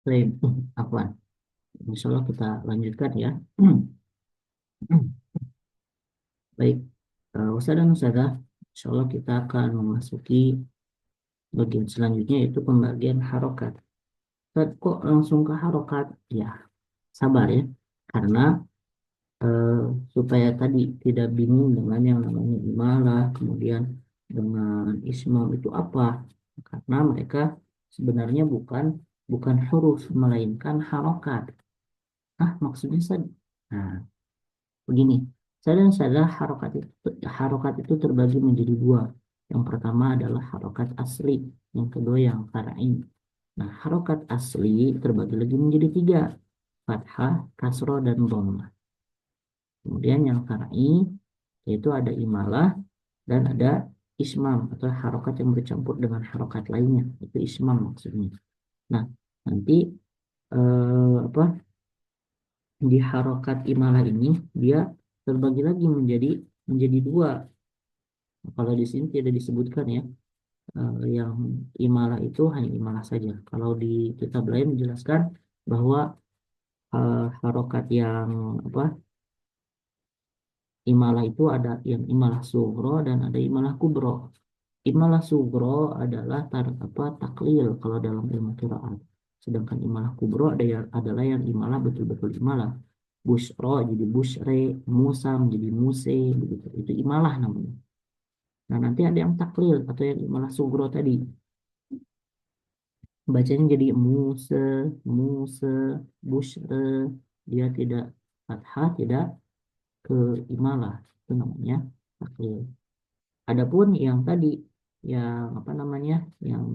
Baik, apa? Insya Allah kita lanjutkan ya. Baik, Ustaz dan Ustazah, Insya Allah kita akan memasuki bagian selanjutnya yaitu pembagian harokat. Ustaz, kok langsung ke harokat? Ya, sabar ya. Karena eh, supaya tadi tidak bingung dengan yang namanya imalah, kemudian dengan ismam itu apa? Karena mereka sebenarnya bukan huruf, melainkan harokat. Maksudnya Ustaz? Nah, begini, sadar harokat itu terbagi menjadi dua. Yang pertama adalah harokat asli, yang kedua yang far'i. Nah, harokat asli terbagi lagi menjadi tiga, fathah, kasroh, dan dhammah. Kemudian yang far'i yaitu ada imalah dan ada ismam atau harokat yang bercampur dengan harokat lainnya, itu ismam maksudnya. Nah, nanti apa di harokat imalah ini dia terbagi lagi menjadi dua. Kalau di sini tidak disebutkan ya, yang imalah itu hanya imalah saja. Kalau di kitab lain menjelaskan bahwa harokat yang apa imalah itu ada yang imalah sugro dan ada imalah kubro. Imalah sugro adalah taklil kalau dalam ilmu qiraat. Sedangkan imalah kubro adalah yang imalah betul-betul imalah. Busro jadi busre, musa menjadi muse, begitu. Itu imalah namanya. Nah, nanti ada yang taklil atau yang imalah sugro tadi. Bacanya jadi muse, muse, busre. Dia tidak fathah, tidak ke imalah. Itu namanya taklil. Adapun yang tadi, yang apa namanya, yang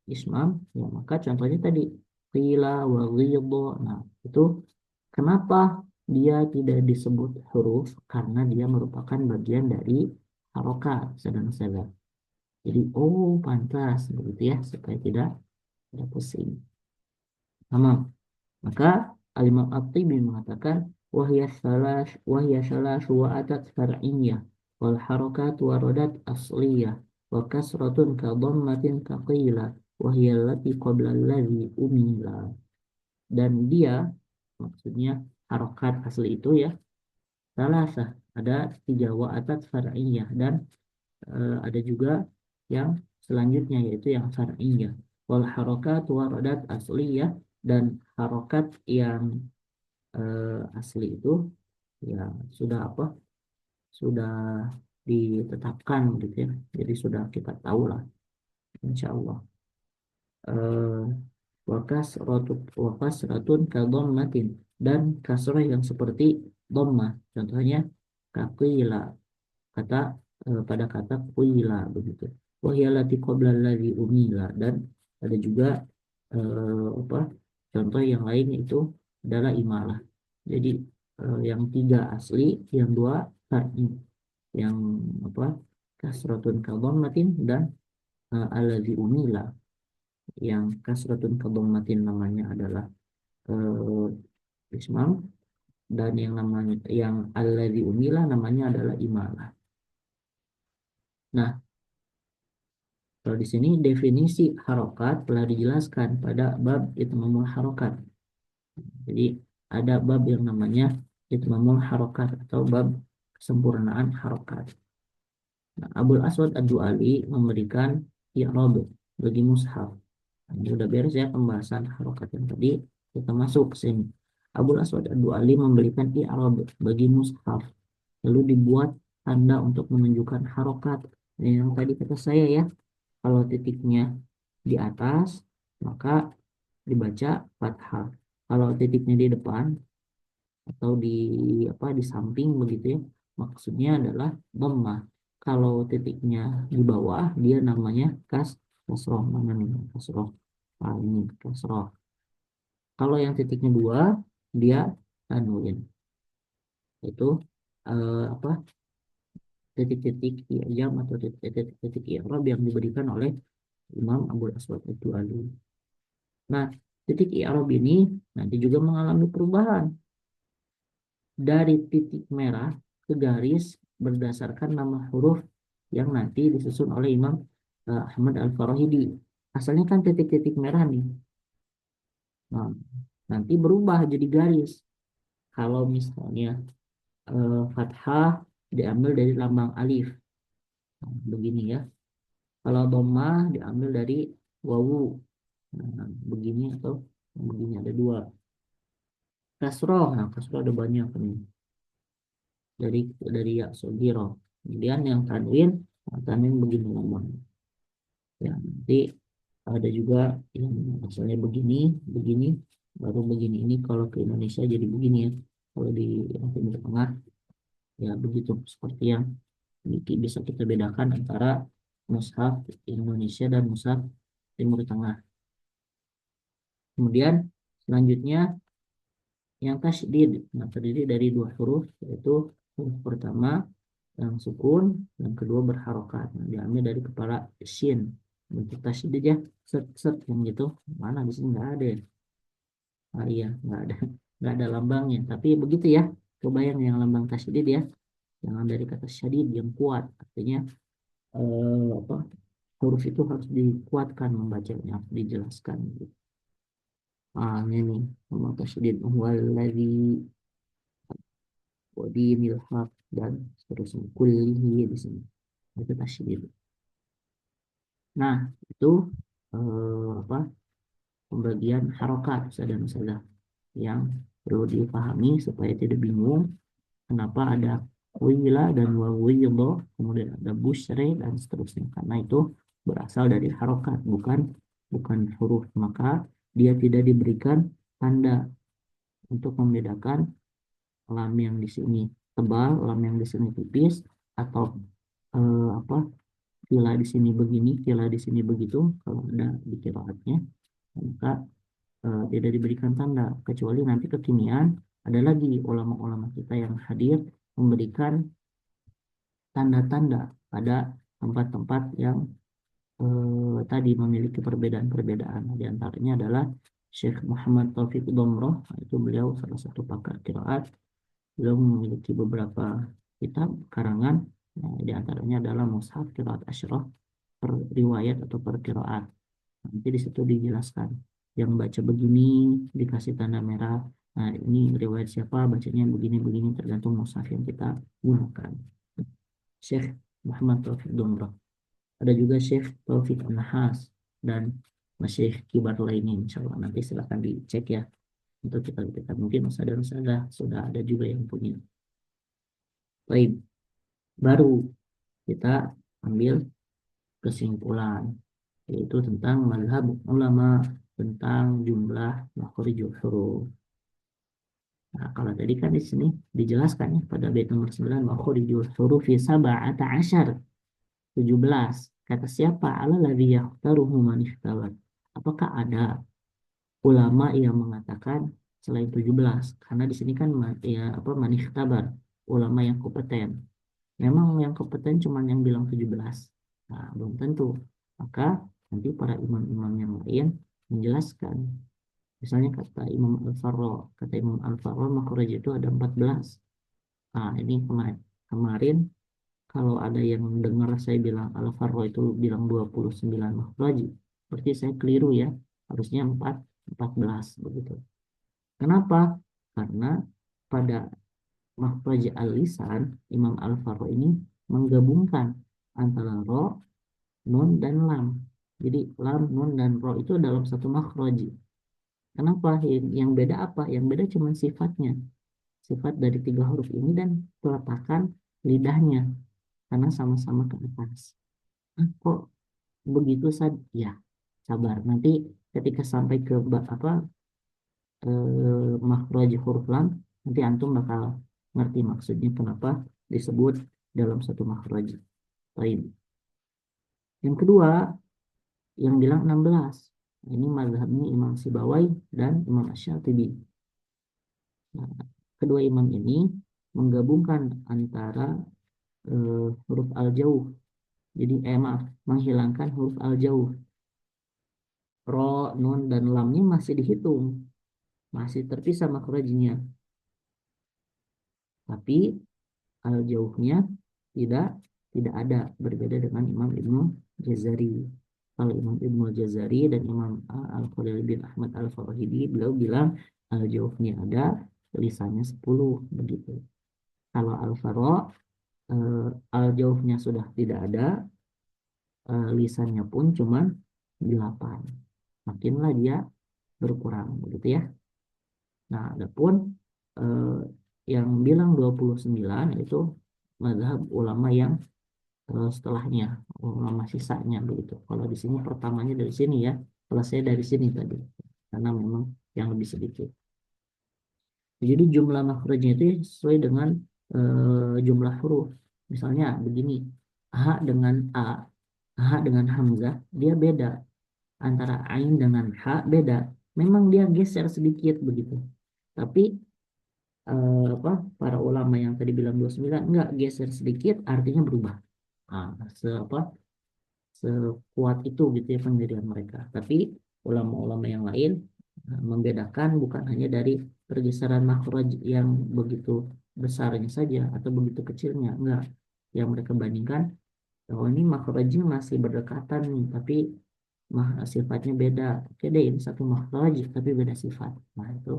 ismam, ya maka contohnya tadi, qila wa ghidha. Nah, itu kenapa dia tidak disebut huruf? Karena dia merupakan bagian dari harokat sedang-sedang. Jadi, oh pantas begitu ya, supaya tidak pusing. Tamam. Maka Al-Imam At-Tibi mengatakan wahya salas wa atat far'iyyah wal harakat waradat asliyah wa kasratun ka dhammatin ka qila wa hiya allati qabla alladhi umila. Dan dia maksudnya harokat asli itu ya salasah, ada tiga, wa atat far'iyyah, dan ada juga yang selanjutnya yaitu yang far'iyah. Wal harokat waradat asliyah, dan harokat yang asli itu ya sudah sudah ditetapkan gitu ya, jadi sudah kita tahu lah insya Allah. eh wakas ratun ka dhammatin, dan kasrah yang seperti dhammah, contohnya kaqila, kata pada kata qila begitu. Wahyalati qabla allazi umila, dan ada juga apa contoh yang lain itu adalah imalah. Jadi yang tiga asli, yang dua far'i, yang apa kasratun kadhammatin, dan allazi umila. Yang kasratun kadhammatin namanya adalah ismam, dan yang namanya yang allazi umila namanya adalah imalah. Nah, kalau di sini definisi harokat telah dijelaskan pada bab itmamul harokat. Jadi ada bab yang namanya itmamul harokat atau bab kesempurnaan harokat. Nah, Abul Aswad Ad-Du'ali memberikan i'rab bagi mushaf. Nah, ini udah beres ya pembahasan harokat yang tadi, kita masuk ke sini. Abul Aswad Ad-Du'ali memberikan i'rab bagi mushaf. Lalu dibuat tanda untuk menunjukkan harokat. Yang tadi kata saya ya, kalau titiknya di atas, maka dibaca fathah. Kalau titiknya di depan atau di samping begitu ya, maksudnya adalah dhammah. Kalau titiknya di bawah, dia namanya kasroh, namanya kasroh. Ini kasroh. Kalau yang titiknya dua, dia tanwin. Itu apa? Titik-titik i'jam atau titik-titik i'rab yang diberikan oleh Imam Abul Aswad Ad-Du'ali. Nah, titik i'rab ini nanti juga mengalami perubahan dari titik merah ke garis berdasarkan nama huruf yang nanti disusun oleh Imam Ahmad Al-Farahidi. Asalnya kan titik-titik merah nih. Nah, nanti berubah jadi garis. Kalau misalnya fathah diambil dari lambang alif. Nah, begini ya. Kalau dhammah diambil dari wawu. Nah, begini atau begini ada dua. Kasroh, nah kasroh ada banyak nih. Dari ya sogiro. Kemudian yang tanwin, nah, tanwin begini lambang. Ya, nanti ada juga yang asalnya begini, begini, baru begini. Ini kalau ke Indonesia jadi begini ya. Kalau di Timur Tengah ya begitu. Seperti yang bisa kita bedakan antara mushaf Indonesia dan mushaf Timur Tengah. Kemudian selanjutnya yang tasydid, nah, terdiri dari dua huruf, yaitu huruf pertama yang sukun, yang kedua berharokat. Nah, diambil dari kepala shin. Bentuk tasydid ya, set set yang gitu. Mana di sini nggak ada ya? Ah iya, nggak ada lambangnya. Tapi begitu ya, kebayang yang lambang tasydid ya. Jangan dari kata syadid yang kuat, artinya apa? Huruf itu harus dikuatkan membacanya, harus dijelaskan. Ah ini lambang tasydid. Waladzi wadinil haq dan seterusnya. Kullihi di sini. Itu tasydid. Nah, itu apa? Pembagian harokat dan salah yang perlu dipahami supaya tidak bingung kenapa ada wila dan wawiyadho, kemudian ada busyre dan seterusnya, karena itu berasal dari harokat, bukan huruf, maka dia tidak diberikan tanda untuk membedakan lam yang di sini tebal, lam yang di sini tipis, atau apa, vila di sini begini, vila di sini begitu. Kalau ada di qiraatnya, maka tidak diberikan tanda, kecuali nanti kekinian ada lagi ulama-ulama kita yang hadir memberikan tanda-tanda pada tempat-tempat yang tadi memiliki perbedaan-perbedaan. Di antaranya adalah Syekh Muhammad Taufik Domroh, itu beliau salah satu pakar qiraat. Beliau memiliki beberapa kitab karangan, nah, di antaranya adalah Mushaf Qiraat Asyraf per riwayat atau per qiraat. Nanti di situ dijelaskan yang baca begini dikasih tanda merah. Nah, ini riwayat siapa, bacanya begini-begini tergantung mushaf yang kita gunakan. Syekh Muhammad Taufik Domroh. Ada juga Syekh Taufik Nahas dan Syekh kibar lainnya, insya Allah nanti silahkan dicek ya untuk kita mungkin ustadzah sudah ada juga yang punya. Baik, baru kita ambil kesimpulan, yaitu tentang mazhab ulama tentang jumlah makhrijul huruf. Nah, kalau tadi kan di sini dijelaskan ya pada bait nomor 9, makhrijul huruf fi sab'ata asyar, 17. Kata siapa? Alladzi yakhtaruhu man ikhtabar. Apakah ada ulama yang mengatakan selain 17? Karena di sini kan ya apa, man ikhtabar, ulama yang kompeten. Memang yang kompeten cuma yang bilang 17. Nah, belum tentu. Maka nanti para imam-imam yang lain menjelaskan. Misalnya kata Imam Al-Farra, kata Imam Al-Farra makhraj itu ada 14. Nah, ini kemarin kalau ada yang dengar saya bilang Al-Farra itu bilang 29 makhraj, berarti saya keliru ya. Harusnya 14 begitu. Kenapa? Karena pada makhraj al-lisan Imam Al-Farra ini menggabungkan antara ro, nun dan lam. Jadi lam, nun dan ro itu dalam satu makhraj. Kenapa? Yang beda apa? Yang beda cuma sifatnya. Sifat dari tiga huruf ini dan peletakan lidahnya. Karena sama-sama ke atas. Kok begitu saja? Ya, sabar. Nanti ketika sampai ke apa, makhraj huruf lam, nanti antum bakal ngerti maksudnya kenapa disebut dalam satu makhraj. Baik. Yang kedua, yang bilang 16. Ini mazhabnya Imam Sibawai dan Imam Asy-Syatibi. Nah, kedua imam ini menggabungkan antara huruf al-jauh. Jadi maaf, menghilangkan huruf al-jauh. Ro, nun, dan lamnya masih dihitung. Masih terpisah makhrajnya. Tapi al-jauhnya tidak tidak ada, berbeda dengan Imam Ibnu Jazari. Kalau Imam Ibnu Jazari dan Imam Al-Khalil bin Ahmad Al-Farahidi, beliau bilang al-jawfnya ada, lisannya 10 begitu. Kalau Al-Faro al-jawfnya sudah tidak ada, lisannya pun cuma 8. Makinlah dia berkurang begitu ya. Nah, adapun eh, yang bilang 29 itu mazhab ulama yang setelahnya, ulama sisanya begitu. Kalau di sini pertamanya dari sini ya, kalau saya dari sini tadi, karena memang yang lebih sedikit. Jadi jumlah makhrajnya itu sesuai dengan jumlah huruf. Misalnya begini, H dengan A, H dengan Hamzah, dia beda. Antara Ain dengan H beda. Memang dia geser sedikit begitu. Tapi apa, para ulama yang tadi bilang 29 enggak, geser sedikit artinya berubah. Nah, apa, sekuat itu gitu ya pendirian mereka. Tapi ulama-ulama yang lain membedakan bukan hanya dari pergeseran makhraj yang begitu besarnya saja atau begitu kecilnya, enggak. Yang mereka bandingkan, oh ini makhrajnya masih berdekatan nih, tapi sifatnya beda. Oke deh, ini satu makhraj tapi beda sifat. Nah, itu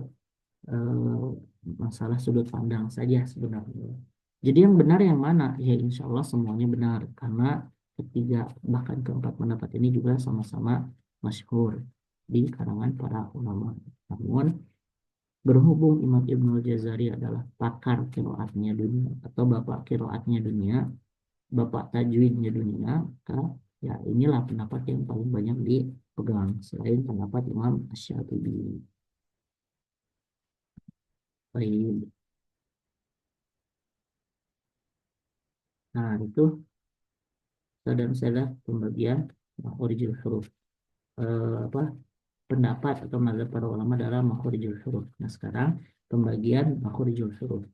eh, masalah sudut pandang saja sebenarnya. Jadi yang benar yang mana? Ya insya Allah semuanya benar. Karena ketiga bahkan keempat pendapat ini juga sama-sama masyhur di kalangan para ulama. Namun berhubung Imam Ibnul Jazari adalah pakar kiroatnya dunia atau bapak kiroatnya dunia, bapak tajwidnya dunia, maka ya inilah pendapat yang paling banyak dipegang selain pendapat Imam Asy-Syafi'i. Baik. Nah, itu dan salah pembagian makhorijul huruf. Apa pendapat atau mazhab para ulama dalam makhorijul huruf. Nah, sekarang pembagian makhorijul huruf.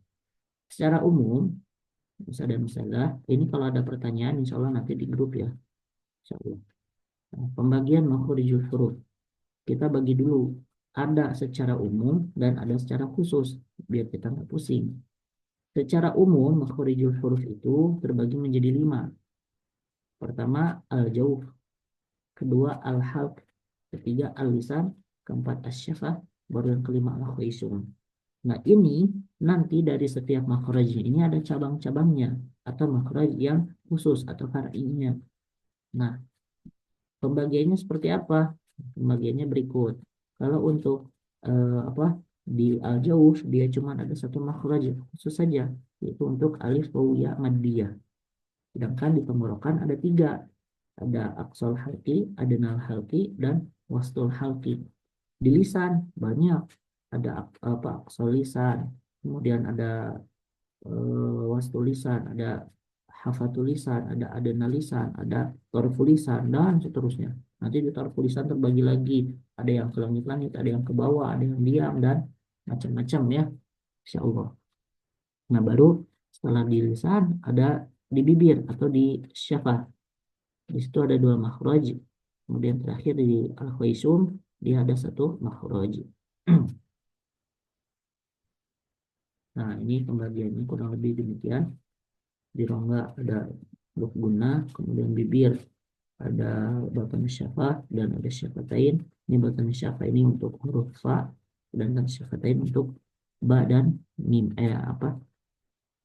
Secara umum, Ustaz dan Ustazah, ini kalau ada pertanyaan insya Allah nanti di grup ya. Insya Allah. Nah, pembagian makhorijul huruf. Kita bagi dulu. Ada secara umum dan ada secara khusus. Biar kita nggak pusing. Secara umum, makhorijul huruf itu terbagi menjadi 5. Pertama, al-jauh. Kedua, al-halq. Ketiga, al-lisan. Keempat, as-syafah. Baru yang kelima, al-khuaisun. Nah, ini nanti dari setiap makhraj ini ada cabang-cabangnya atau makhraj yang khusus atau far'inya. Nah, pembagiannya seperti apa? Pembagiannya berikut. Kalau untuk apa, di al-jauh dia cuma ada satu makhraj khusus saja, yaitu untuk alif waw ya maddiyah. Sedangkan di tenggorokan ada 3. Ada aksol halki, adenal halki, dan wastul halki. Di lisan banyak, ada apa, aksol lisan, kemudian ada wastul lisan, ada hafatul lisan, ada adenal lisan, ada torful lisan, dan seterusnya. Nanti di torful lisan terbagi lagi, ada yang ke langit-langit, ada yang ke bawah, ada yang diam, dan macam-macam ya, insya Allah. Nah, baru setelah di lisan ada di bibir atau di syafah. Di situ ada 2 makhraj. Kemudian terakhir di al-khaisum dia ada 1 makhraj. Nah, ini pembagiannya kurang lebih demikian. Di rongga ada huruf guna, kemudian bibir ada batan syafah dan ada syafatain. Ini batan syafah ini untuk huruf fa, sedangkan syafatain untuk ba dan mim. Apa?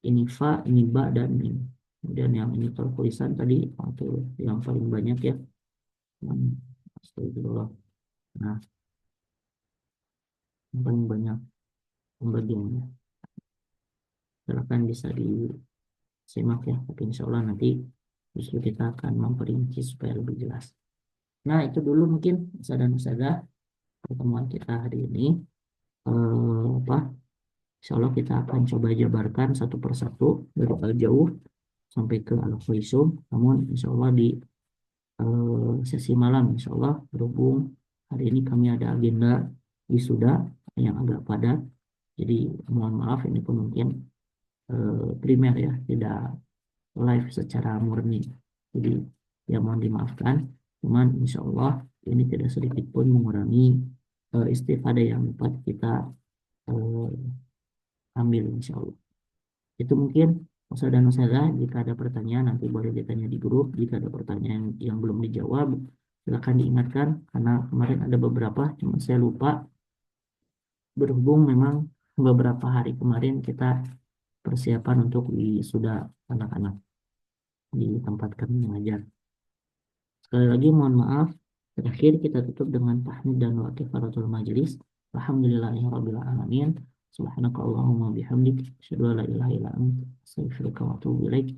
Ini fa, ini ba dan mim. Kemudian yang ini kalau tulisan tadi atau yang paling banyak ya. Astagfirullah. Nah, yang paling banyak pembagiannya. Silakan bisa disimak ya. Tapi insya Allah nanti justru kita akan memperinci supaya lebih jelas. Nah, itu dulu mungkin Ustaz dan Ustazah pertemuan kita hari ini. Apa? Insya Allah kita akan coba jabarkan satu persatu dari al-jauh sampai ke al-khuaisum. Namun insya Allah di sesi malam insya Allah berhubung hari ini kami ada agenda wisuda yang agak padat. Jadi mohon maaf ini pun mungkin primer ya, tidak live secara murni. Jadi ya mohon dimaafkan. Cuman insya Allah ini tidak sedikit pun mengurangi istifadah yang dapat kita uh, ambil insya Allah. Itu mungkin Ustaz dan Ustazah, jika ada pertanyaan nanti boleh ditanya di grup. Jika ada pertanyaan yang belum dijawab Silakan diingatkan karena kemarin ada beberapa, cuma saya lupa. Berhubung memang beberapa hari kemarin kita persiapan untuk wisuda anak-anak di tempat kami mengajar. Sekali lagi mohon maaf. Terakhir kita tutup dengan tahmid dan wa kifaratul majlis. Alhamdulillahirabbil alamin. Subhanakallahumma bihamdik asyhadu an la ilaha illa anta astaghfiruka wa atubu ilaik.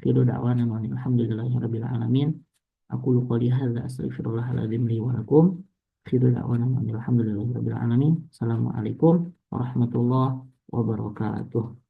Akhiru da'wana alhamdulillahirabbil alamin. Aku qouli hadza astaghfirullahaladzim li wa lakum. Akhiru da'wana alhamdulillahirabbil alamin. Assalamualaikum warahmatullahi wabarakatuh.